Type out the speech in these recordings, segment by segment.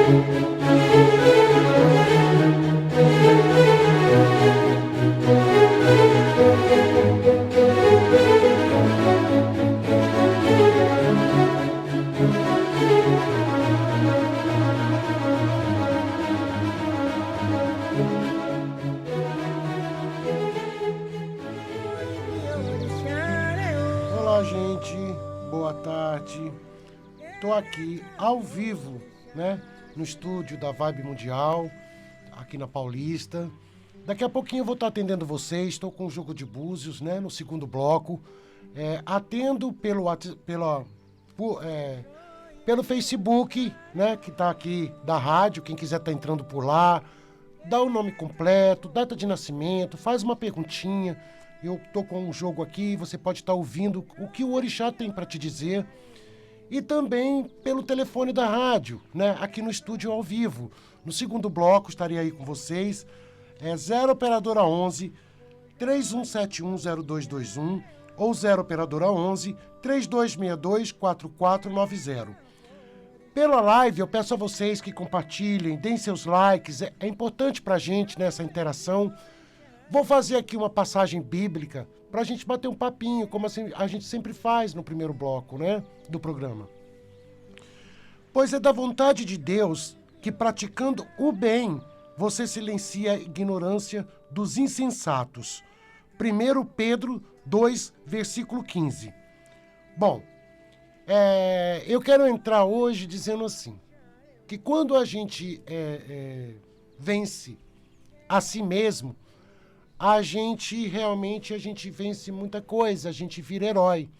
Olá, gente. Boa tarde. Estou aqui ao vivo, né, no estúdio da Vibe Mundial, aqui na Paulista. Daqui a pouquinho eu vou estar atendendo vocês. Estou com o Jogo de Búzios, né, no segundo bloco. Atendo pelo Facebook, né, que está aqui da rádio. Quem quiser estar entrando por lá, dá o nome completo, data de nascimento, faz uma perguntinha. Eu estou com um jogo aqui, você pode estar ouvindo o que o Orixá tem para te dizer. E também pelo telefone da rádio, né? Aqui no estúdio ao vivo. No segundo bloco estarei aí com vocês. 0 operadora 11 31710221 ou 0 operadora 11 3262 4490. Pela live, eu peço a vocês que compartilhem, deem seus likes. É importante para a gente nessa interação. Vou fazer aqui uma passagem bíblica para a gente bater um papinho, como assim a gente sempre faz no primeiro bloco, né, do programa. Pois é da vontade de Deus que, praticando o bem, você silencia a ignorância dos insensatos. 1 Pedro 2, versículo 15. Bom, eu quero entrar hoje dizendo assim, que quando a gente vence a si mesmo, a gente vence muita coisa, a gente vira herói.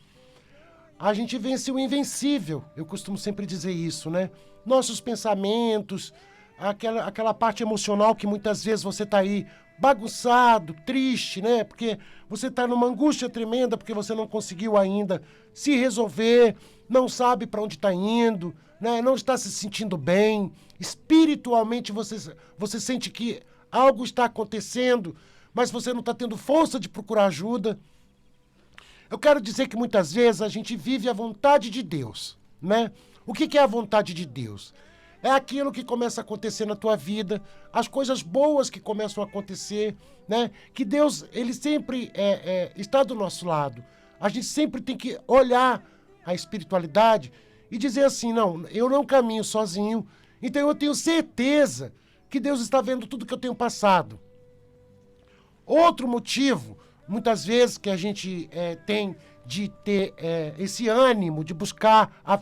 A gente vence o invencível, eu costumo sempre dizer isso, né? Nossos pensamentos, aquela parte emocional que muitas vezes você está aí bagunçado, triste, né? Porque você está numa angústia tremenda, porque você não conseguiu ainda se resolver, não sabe para onde está indo, né? Não está se sentindo bem. Espiritualmente você sente que algo está acontecendo, mas você não está tendo força de procurar ajuda. Eu quero dizer que muitas vezes a gente vive a vontade de Deus, né? O que é a vontade de Deus? É aquilo que começa a acontecer na tua vida, as coisas boas que começam a acontecer, né? Que Deus, Ele sempre está do nosso lado. A gente sempre tem que olhar a espiritualidade e dizer assim, não, eu não caminho sozinho, então eu tenho certeza que Deus está vendo tudo que eu tenho passado. Outro motivo, muitas vezes, que a gente tem de ter esse ânimo de buscar a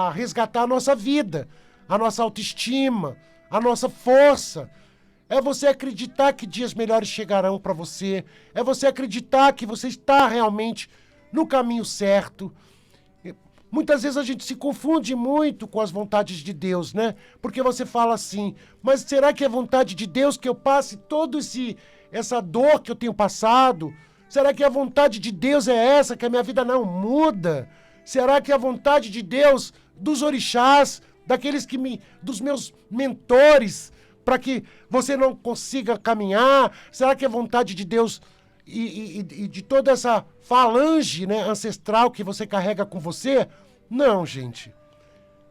resgatar a nossa vida, a nossa autoestima, a nossa força, é você acreditar que dias melhores chegarão para você, é você acreditar que você está realmente no caminho certo. Muitas vezes a gente se confunde muito com as vontades de Deus, né? Porque você fala assim, mas será que é vontade de Deus que eu passe essa dor que eu tenho passado? Será que a vontade de Deus é essa, que a minha vida não muda? Será que a vontade de Deus, dos orixás, dos meus mentores, para que você não consiga caminhar? Será que é vontade de Deus e de toda essa falange, né, ancestral que você carrega com você? Não, gente.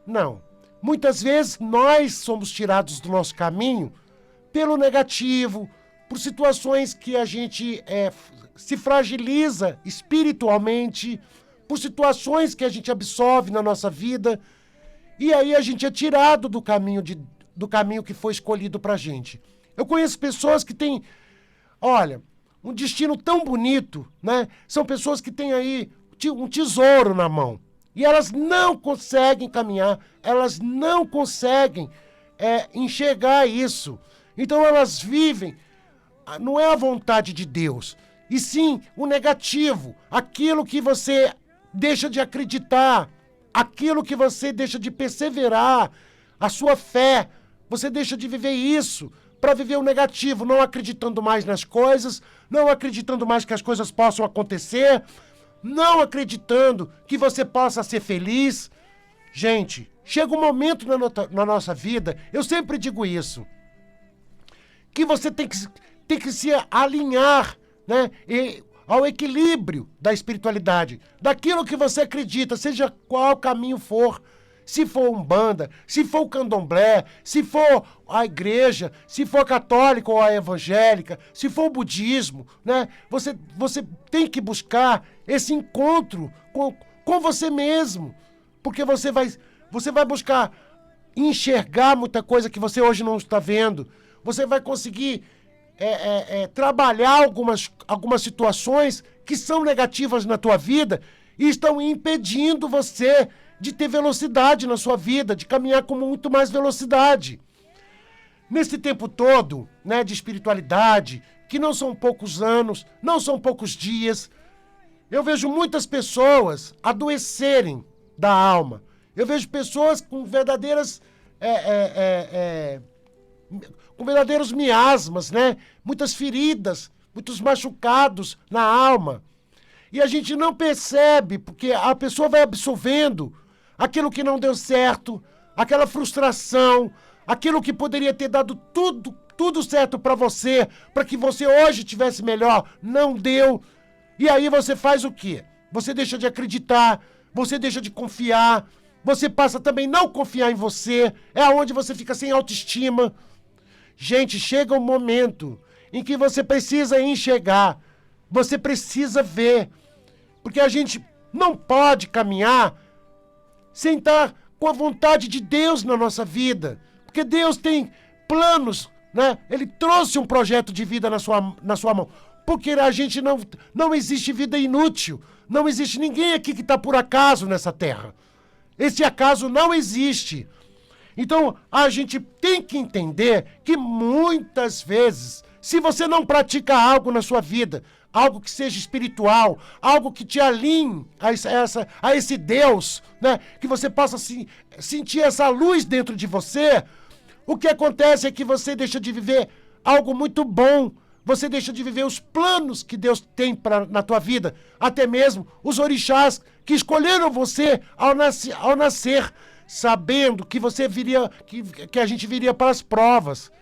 Não. Muitas vezes nós somos tirados do nosso caminho pelo negativo, por situações que a gente se fragiliza espiritualmente, por situações que a gente absorve na nossa vida, e aí a gente é tirado do caminho que foi escolhido pra gente. Eu conheço pessoas que têm, olha, um destino tão bonito, né? São pessoas que têm aí um tesouro na mão, e elas não conseguem caminhar, elas não conseguem enxergar isso. Então elas vivem, não é a vontade de Deus, e sim o negativo, aquilo que você deixa de acreditar, aquilo que você deixa de perseverar, a sua fé, você deixa de viver isso para viver o negativo, não acreditando mais nas coisas, não acreditando mais que as coisas possam acontecer, não acreditando que você possa ser feliz. Gente, chega um momento na nossa vida, eu sempre digo isso, que você tem que se alinhar, né, ao equilíbrio da espiritualidade, daquilo que você acredita, seja qual caminho for, se for umbanda, se for o candomblé, se for a igreja, se for católica ou a evangélica, se for o budismo, né? Você tem que buscar esse encontro com você mesmo, porque você vai buscar enxergar muita coisa que você hoje não está vendo. Você vai conseguir trabalhar algumas situações que são negativas na tua vida e estão impedindo você de ter velocidade na sua vida, de caminhar com muito mais velocidade. Nesse tempo todo, né, de espiritualidade, que não são poucos anos, não são poucos dias, eu vejo muitas pessoas adoecerem da alma. Eu vejo pessoas com verdadeiros miasmas, né? Muitas feridas, muitos machucados na alma. E a gente não percebe, porque a pessoa vai absorvendo aquilo que não deu certo, aquela frustração, aquilo que poderia ter dado tudo certo para você, para que você hoje tivesse melhor, não deu. E aí você faz o quê? Você deixa de acreditar, você deixa de confiar, você passa também a não confiar em você, é onde você fica sem autoestima. Gente, chega um momento em que você precisa enxergar, você precisa ver, porque a gente não pode caminhar sem estar com a vontade de Deus na nossa vida, porque Deus tem planos, né? Ele trouxe um projeto de vida na sua mão, porque a gente não existe vida inútil, não existe ninguém aqui que está por acaso nessa terra. Esse acaso não existe. Então, a gente tem que entender que muitas vezes, se você não pratica algo na sua vida, algo que seja espiritual, algo que te alinhe a esse Deus, né? Que você possa sentir essa luz dentro de você, o que acontece é que você deixa de viver algo muito bom, você deixa de viver os planos que Deus tem na tua vida, até mesmo os orixás que escolheram você ao nascer, sabendo que você viria, que a gente viria para as provas.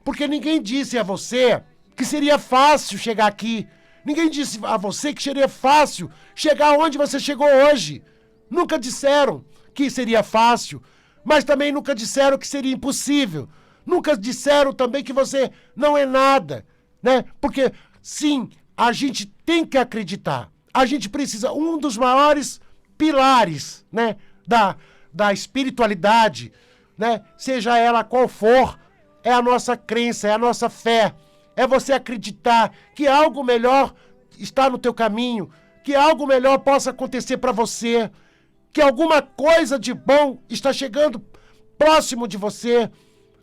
Porque ninguém disse a você que seria fácil chegar aqui. Ninguém disse a você que seria fácil chegar onde você chegou hoje. Nunca disseram que seria fácil, mas também nunca disseram que seria impossível. Nunca disseram também que você não é nada, né? Porque, sim, a gente tem que acreditar. A gente precisa, um dos maiores pilares, né, da espiritualidade, né, seja ela qual for, é a nossa crença, é a nossa fé. É você acreditar que algo melhor está no teu caminho, que algo melhor possa acontecer para você, que alguma coisa de bom está chegando próximo de você.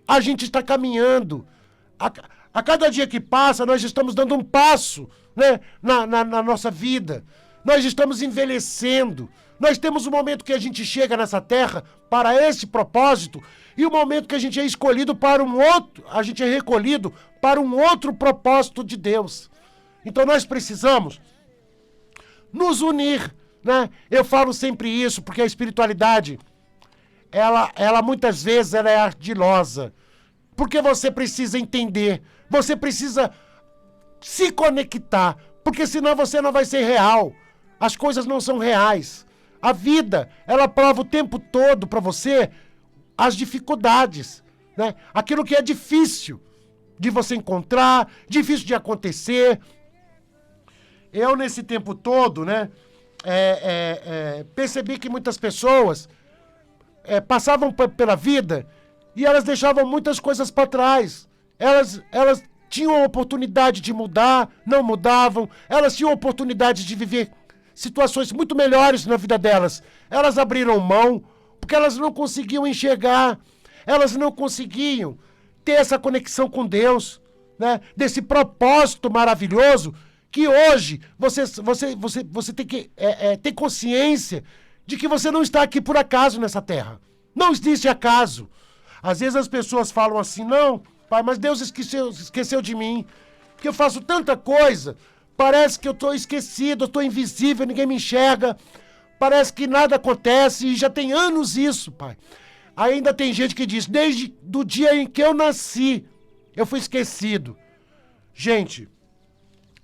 A gente está caminhando. A cada dia que passa, nós estamos dando um passo, né, na nossa vida. Nós estamos envelhecendo. Nós temos um momento que a gente chega nessa terra para esse propósito e o momento que a gente é escolhido para um outro, a gente é recolhido para um outro propósito de Deus. Então nós precisamos nos unir, né? Eu falo sempre isso porque a espiritualidade, ela muitas vezes ela é ardilosa. Porque você precisa entender, você precisa se conectar, porque senão você não vai ser real. As coisas não são reais. A vida, ela prova o tempo todo para você as dificuldades, né? Aquilo que é difícil de você encontrar, difícil de acontecer. Eu, nesse tempo todo, né, percebi que muitas pessoas passavam pela vida e elas deixavam muitas coisas para trás. Elas tinham a oportunidade de mudar, não mudavam. Elas tinham a oportunidade de viver situações muito melhores na vida delas. Elas abriram mão porque elas não conseguiam enxergar. Elas não conseguiam ter essa conexão com Deus, né? Desse propósito maravilhoso que hoje você tem que ter consciência de que você não está aqui por acaso nessa terra. Não existe acaso. Às vezes as pessoas falam assim, não, pai, mas Deus esqueceu de mim, que eu faço tanta coisa, parece que eu estou esquecido, eu estou invisível, ninguém me enxerga, parece que nada acontece, e já tem anos isso, pai. Ainda tem gente que diz, desde o dia em que eu nasci, eu fui esquecido. Gente,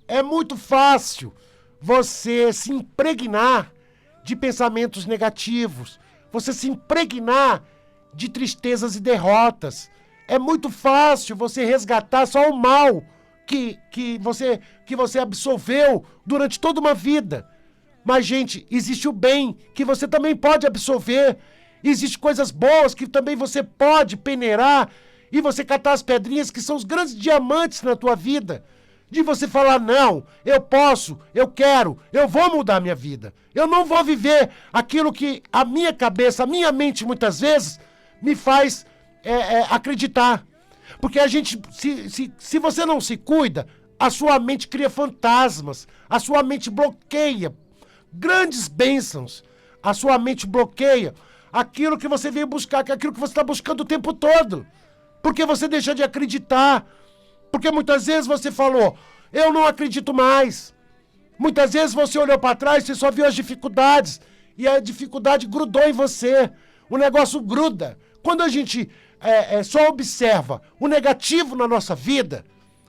é muito fácil você se impregnar de pensamentos negativos, você se impregnar de tristezas e derrotas. É muito fácil você resgatar só o mal que você absorveu durante toda uma vida. Mas, gente, existe o bem que você também pode absorver. Existem coisas boas que também você pode peneirar e você catar as pedrinhas que são os grandes diamantes na tua vida. De você falar, não, eu posso, eu quero, eu vou mudar a minha vida. Eu não vou viver aquilo que a minha cabeça, a minha mente muitas vezes me faz acreditar. Porque a gente, se você não se cuida, a sua mente cria fantasmas, a sua mente bloqueia grandes bênçãos, a sua mente bloqueia aquilo que você veio buscar, aquilo que você está buscando o tempo todo. Porque você deixa de acreditar. Porque muitas vezes você falou, eu não acredito mais. Muitas vezes você olhou para trás e só viu as dificuldades. E a dificuldade grudou em você. O negócio gruda. Quando a gente só observa o negativo na nossa vida,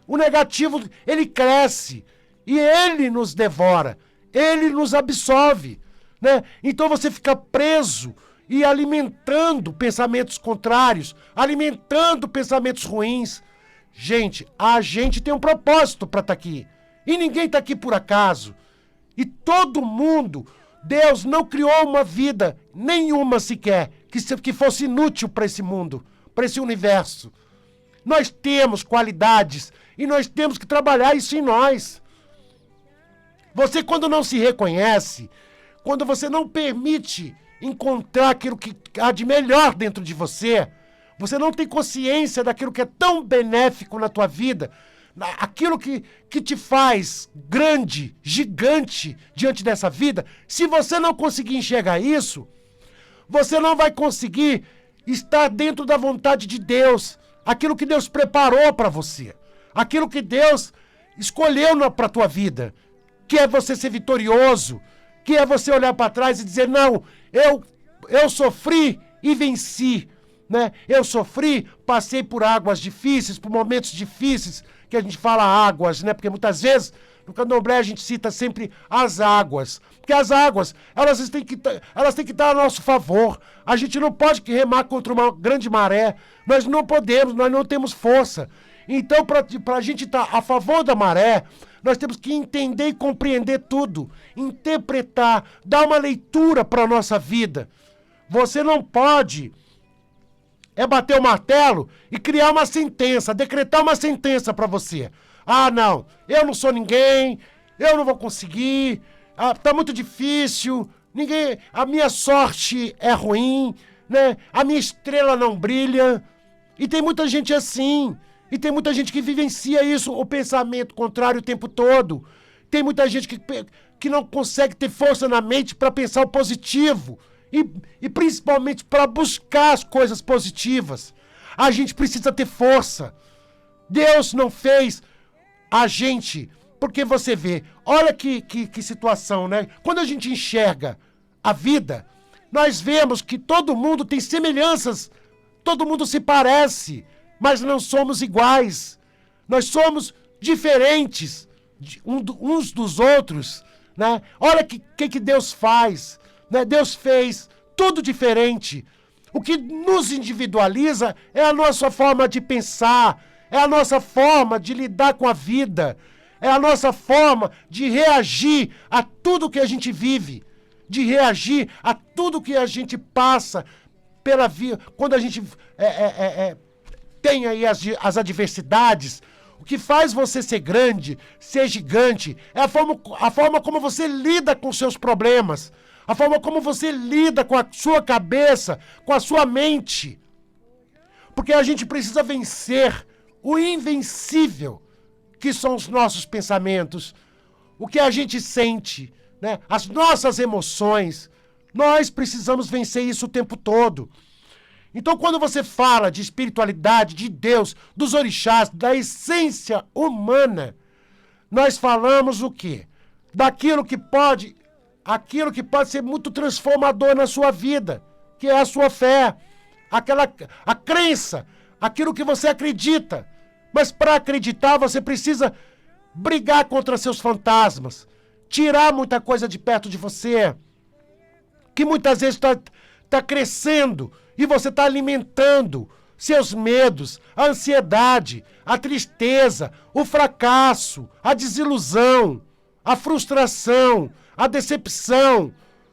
o negativo, ele cresce. E ele nos devora. Ele nos absorve. Né? Então você fica preso e alimentando pensamentos contrários, alimentando pensamentos ruins. Gente, a gente tem um propósito para estar aqui. E ninguém está aqui por acaso. E todo mundo, Deus não criou uma vida, nenhuma sequer, que fosse inútil para esse mundo, para esse universo. Nós temos qualidades e nós temos que trabalhar isso em nós. Você, quando não se reconhece, quando você não permite encontrar aquilo que há de melhor dentro de você, você não tem consciência daquilo que é tão benéfico na tua vida, aquilo que te faz grande, gigante diante dessa vida. Se você não conseguir enxergar isso, você não vai conseguir estar dentro da vontade de Deus, aquilo que Deus preparou para você, aquilo que Deus escolheu para a tua vida, que é você ser vitorioso, que é você olhar para trás e dizer, não, eu sofri e venci. Né? Eu sofri, passei por águas difíceis, por momentos difíceis, que a gente fala águas, né? Porque muitas vezes no candomblé a gente cita sempre as águas. Porque as águas, elas têm que estar a nosso favor. A gente não pode remar contra uma grande maré. Nós não podemos, nós não temos força. Então, para a gente estar a favor da maré, nós temos que entender e compreender tudo. Interpretar, dar uma leitura para a nossa vida. Você não pode bater o martelo e criar uma sentença, decretar uma sentença para você. Ah, não, eu não sou ninguém, eu não vou conseguir, tá muito difícil, a minha sorte é ruim, né? A minha estrela não brilha. E tem muita gente assim, e tem muita gente que vivencia isso, o pensamento contrário o tempo todo. Tem muita gente que não consegue ter força na mente para pensar o positivo. E principalmente para buscar as coisas positivas. A gente precisa ter força. Deus não fez a gente, porque você vê, olha que situação, né? Quando a gente enxerga a vida, nós vemos que todo mundo tem semelhanças, todo mundo se parece, mas não somos iguais. Nós somos diferentes uns dos outros, né? Olha que Deus faz. Né? Deus fez tudo diferente. O que nos individualiza é a nossa forma de pensar, é a nossa forma de lidar com a vida, é a nossa forma de reagir a tudo que a gente vive, de reagir a tudo que a gente passa pela vida, quando a gente tem aí as adversidades. O que faz você ser grande, ser gigante, é a forma como você lida com os seus problemas, a forma como você lida com a sua cabeça, com a sua mente. Porque a gente precisa vencer o invencível, que são os nossos pensamentos, o que a gente sente, né? As nossas emoções. Nós precisamos vencer isso o tempo todo. Então, quando você fala de espiritualidade, de Deus, dos orixás, da essência humana, nós falamos o quê? Daquilo que pode ser muito transformador na sua vida, que é a sua fé, a crença, aquilo que você acredita. Mas para acreditar, você precisa brigar contra seus fantasmas, tirar muita coisa de perto de você, que muitas vezes está crescendo e você está alimentando seus medos, a ansiedade, a tristeza, o fracasso, a desilusão, a frustração, a decepção,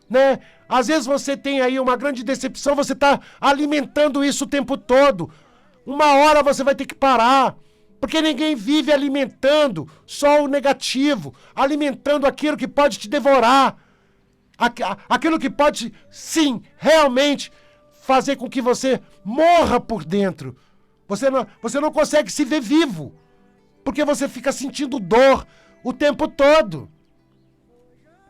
né? Às vezes você tem aí uma grande decepção, você está alimentando isso o tempo todo. Uma hora você vai ter que parar, porque ninguém vive alimentando só o negativo, alimentando aquilo que pode te devorar, aquilo que pode, sim, realmente fazer com que você morra por dentro. Você não consegue se ver vivo, porque você fica sentindo dor o tempo todo.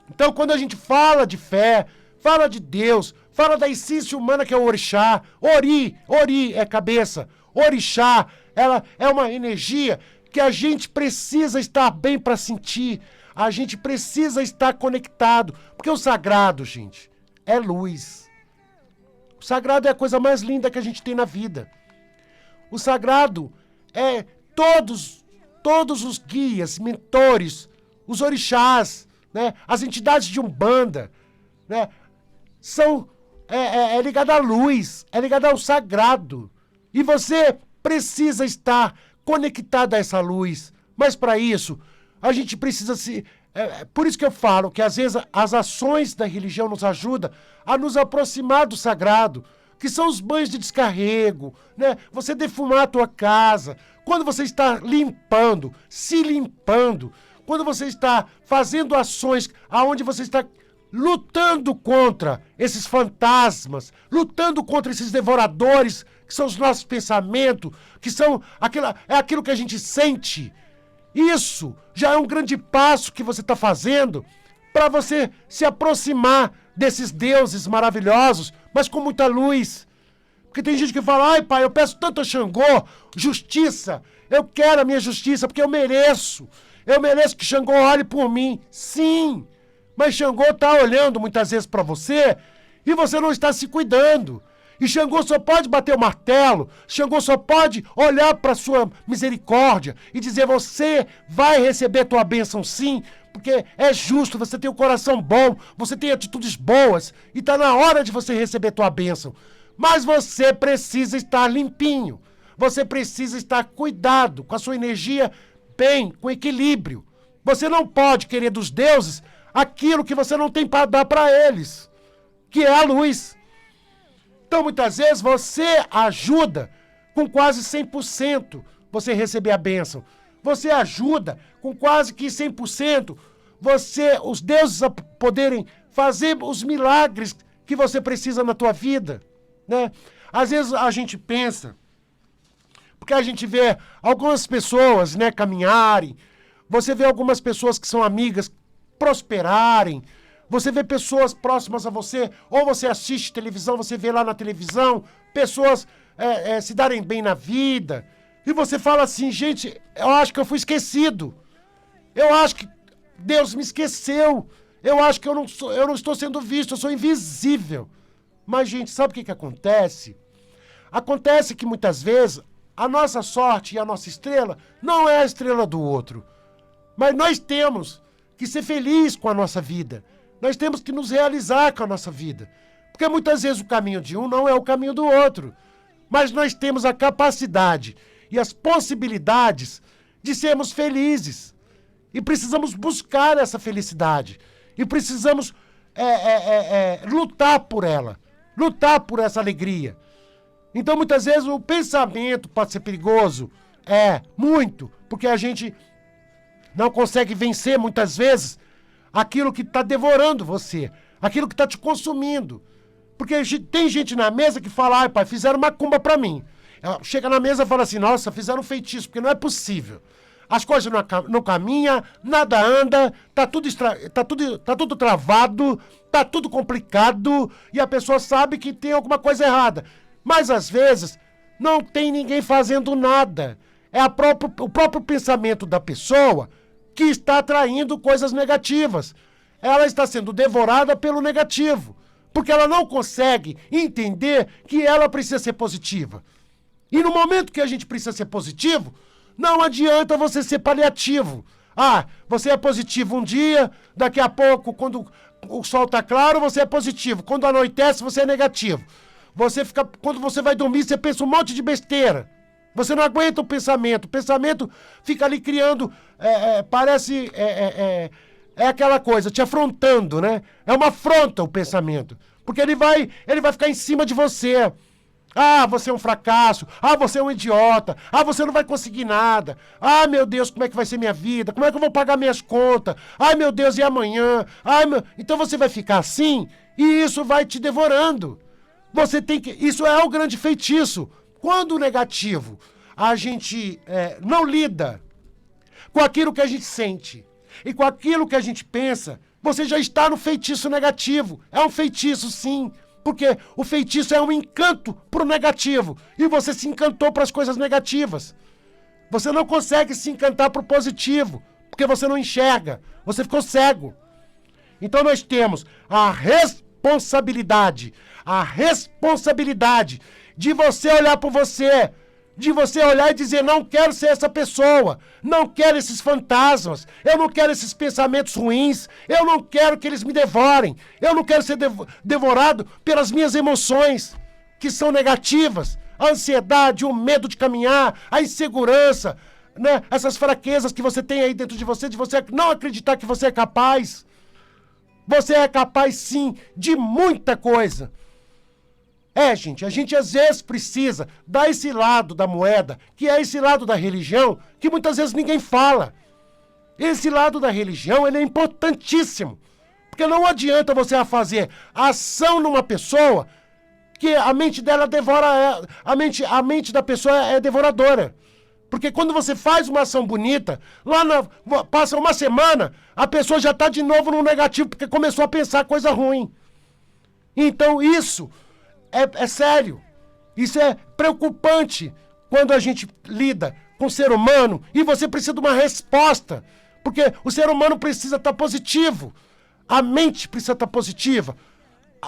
Então, quando a gente fala de fé, fala de Deus, fala da essência humana que é o orixá, ori é cabeça, orixá, ela é uma energia que a gente precisa estar bem para sentir, a gente precisa estar conectado, porque o sagrado, gente, é luz. O sagrado é a coisa mais linda que a gente tem na vida. O sagrado é todos os guias, mentores, os orixás, né, as entidades de Umbanda, né, são ligado à luz, é ligado ao sagrado. E você precisa estar conectado a essa luz. Mas para isso, a gente precisa se... por isso que eu falo que às vezes as ações da religião nos ajudam a nos aproximar do sagrado, que são os banhos de descarrego, né? Você defumar a tua casa, quando você está limpando, se limpando, quando você está fazendo ações aonde você está lutando contra esses fantasmas, lutando contra esses devoradores, que são os nossos pensamentos, que são aquilo que a gente sente. Isso já é um grande passo que você está fazendo para você se aproximar desses deuses maravilhosos, mas com muita luz. Porque tem gente que fala, ai pai, eu peço tanto a Xangô, justiça, eu quero a minha justiça porque eu mereço que Xangô olhe por mim. Sim, mas Xangô está olhando muitas vezes para você e você não está se cuidando. E Xangô só pode bater o martelo, Xangô só pode olhar para sua misericórdia e dizer, você vai receber tua bênção sim, porque é justo, você tem um coração bom, você tem atitudes boas e está na hora de você receber tua bênção. Mas você precisa estar limpinho, você precisa estar cuidado com a sua energia bem, com equilíbrio. Você não pode querer dos deuses aquilo que você não tem para dar para eles, que é a luz. Então, muitas vezes, você ajuda com quase 100% você receber a bênção. Você ajuda com quase que 100% os deuses a poderem fazer os milagres que você precisa na tua vida, né? Às vezes a gente pensa, porque a gente vê algumas pessoas, né, caminharem, você vê algumas pessoas que são amigas prosperarem, você vê pessoas próximas a você, ou você assiste televisão, você vê lá na televisão, pessoas se darem bem na vida, e você fala assim, gente, eu acho que eu fui esquecido, eu acho que Deus me esqueceu, eu acho que eu não estou sendo visto, eu sou invisível. Mas, gente, sabe o que acontece? Acontece que muitas vezes a nossa sorte e a nossa estrela não é a estrela do outro, mas nós temos que ser felizes com a nossa vida. Nós temos que nos realizar com a nossa vida. Porque muitas vezes o caminho de um não é o caminho do outro. Mas nós temos a capacidade e as possibilidades de sermos felizes. E precisamos buscar essa felicidade. E precisamos lutar por ela. Lutar por essa alegria. Então muitas vezes o pensamento pode ser perigoso. Muito. Porque a gente não consegue vencer muitas vezes aquilo que está devorando você, aquilo que está te consumindo. Porque tem gente na mesa que fala, ai pai, fizeram macumba para mim. Ela chega na mesa e fala assim, nossa, fizeram um feitiço, porque não é possível. As coisas não caminham, nada anda, tá tudo travado, tá tudo complicado, e a pessoa sabe que tem alguma coisa errada. Mas às vezes não tem ninguém fazendo nada. É o próprio pensamento da pessoa que está atraindo coisas negativas. Ela está sendo devorada pelo negativo, porque ela não consegue entender que ela precisa ser positiva. E no momento que a gente precisa ser positivo, não adianta você ser paliativo. Você é positivo um dia, daqui a pouco, quando o sol tá claro, você é positivo. Quando anoitece, você é negativo. Quando você vai dormir, você pensa um monte de besteira. Você não aguenta o pensamento fica ali criando, parece, aquela coisa, te afrontando, né? É uma afronta o pensamento, porque ele vai ficar em cima de você. Ah, você é um fracasso. Ah, você é um idiota. Ah, você não vai conseguir nada. Ah, meu Deus, como é que vai ser minha vida? Como é que eu vou pagar minhas contas? Ai, meu Deus, e amanhã? Então você vai ficar assim e isso vai te devorando. Isso é o grande feitiço. Quando o negativo, a gente não lida com aquilo que a gente sente e com aquilo que a gente pensa, você já está no feitiço negativo. É um feitiço, sim. Porque o feitiço é um encanto pro negativo. E você se encantou para as coisas negativas. Você não consegue se encantar pro positivo. Porque você não enxerga. Você ficou cego. Então nós temos a responsabilidade. A responsabilidade de você olhar por você. De você olhar e dizer, não quero ser essa pessoa, não quero esses fantasmas, eu não quero esses pensamentos ruins, eu não quero que eles me devorem, eu não quero ser devorado pelas minhas emoções, que são negativas, a ansiedade, o medo de caminhar, a insegurança, né? Essas fraquezas que você tem aí dentro de você não acreditar que você é capaz. Você é capaz, sim, de muita coisa. Gente, a gente às vezes precisa dar esse lado da moeda, que é esse lado da religião, que muitas vezes ninguém fala. Esse lado da religião, ele é importantíssimo. Porque não adianta você fazer ação numa pessoa que a mente dela devora, a mente da pessoa é devoradora. Porque quando você faz uma ação bonita, passa uma semana, a pessoa já está de novo no negativo, porque começou a pensar coisa ruim. Então isso é sério. Isso é preocupante quando a gente lida com o ser humano e você precisa de uma resposta. Porque o ser humano precisa estar positivo. A mente precisa estar positiva.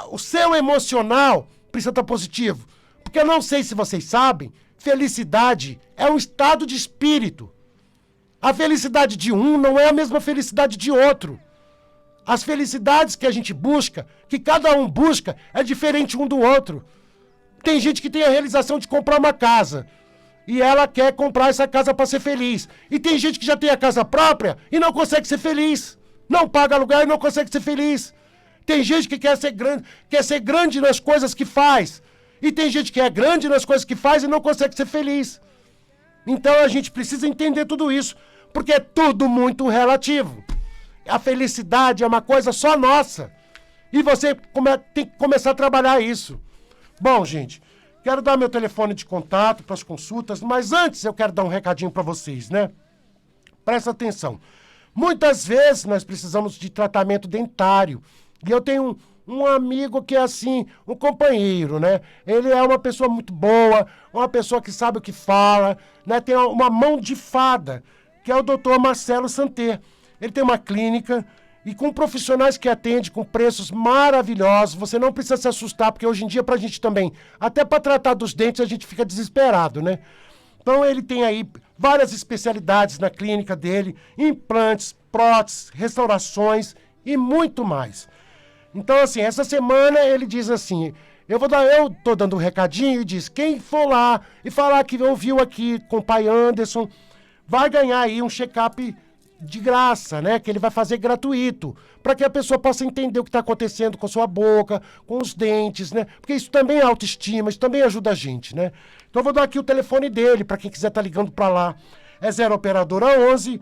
O seu emocional precisa estar positivo. Porque eu não sei se vocês sabem, felicidade é um estado de espírito. A felicidade de um não é a mesma felicidade de outro. As felicidades que a gente busca, que cada um busca, é diferente um do outro. Tem gente que tem a realização de comprar uma casa e ela quer comprar essa casa para ser feliz. E tem gente que já tem a casa própria e não consegue ser feliz. Não paga aluguel e não consegue ser feliz. Tem gente que quer ser grande nas coisas que faz. E tem gente que é grande nas coisas que faz e não consegue ser feliz. Então a gente precisa entender tudo isso, porque é tudo muito relativo. A felicidade é uma coisa só nossa. E você tem que começar a trabalhar isso. Bom, gente, quero dar meu telefone de contato para as consultas, mas antes eu quero dar um recadinho para vocês, né? Presta atenção. Muitas vezes nós precisamos de tratamento dentário. E eu tenho um amigo que é assim, um companheiro, né? Ele é uma pessoa muito boa, uma pessoa que sabe o que fala, né? Tem uma mão de fada, que é o Dr. Marcelo Santer. Ele tem uma clínica e com profissionais que atendem com preços maravilhosos. Você não precisa se assustar, porque hoje em dia pra gente também, até para tratar dos dentes, a gente fica desesperado, né? Então ele tem aí várias especialidades na clínica dele, implantes, próteses, restaurações e muito mais. Então assim, essa semana ele diz assim, eu tô dando um recadinho e diz, quem for lá e falar que ouviu aqui com o pai Anderson, vai ganhar aí um check-up de graça, né? Que ele vai fazer gratuito, para que a pessoa possa entender o que está acontecendo com a sua boca, com os dentes, né? Porque isso também é autoestima, isso também ajuda a gente, né? Então eu vou dar aqui o telefone dele, para quem quiser estar ligando para lá. É 0 operadora 11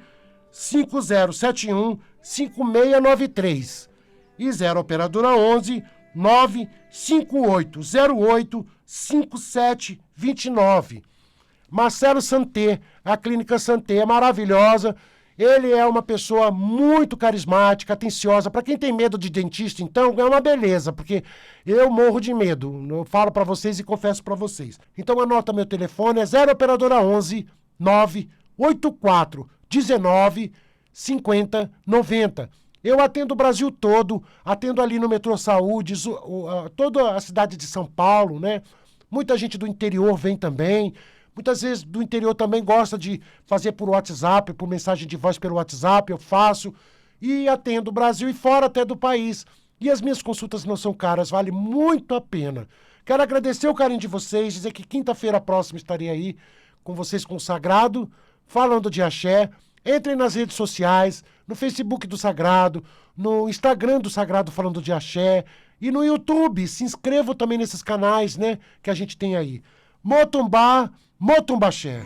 5071 5693 e 0 operadora 11 95808 5729. Marcelo Santer, a Clínica Santer é maravilhosa. Ele é uma pessoa muito carismática, atenciosa. Para quem tem medo de dentista, então, é uma beleza, porque eu morro de medo. Eu falo para vocês e confesso para vocês. Então, anota meu telefone, é 0 operadora 11 984 19 50 90. Eu atendo o Brasil todo, atendo ali no Metrô Saúde, toda a cidade de São Paulo, né? Muita gente do interior vem também. Muitas vezes do interior também gosta de fazer por WhatsApp, por mensagem de voz pelo WhatsApp, eu faço. E atendo o Brasil e fora até do país. E as minhas consultas não são caras, vale muito a pena. Quero agradecer o carinho de vocês, dizer que quinta-feira próxima estarei aí com vocês com o Sagrado, falando de axé. Entrem nas redes sociais, no Facebook do Sagrado, no Instagram do Sagrado falando de axé e no YouTube. Se inscrevam também nesses canais, né, que a gente tem aí. Motumbá, Motumbaxé.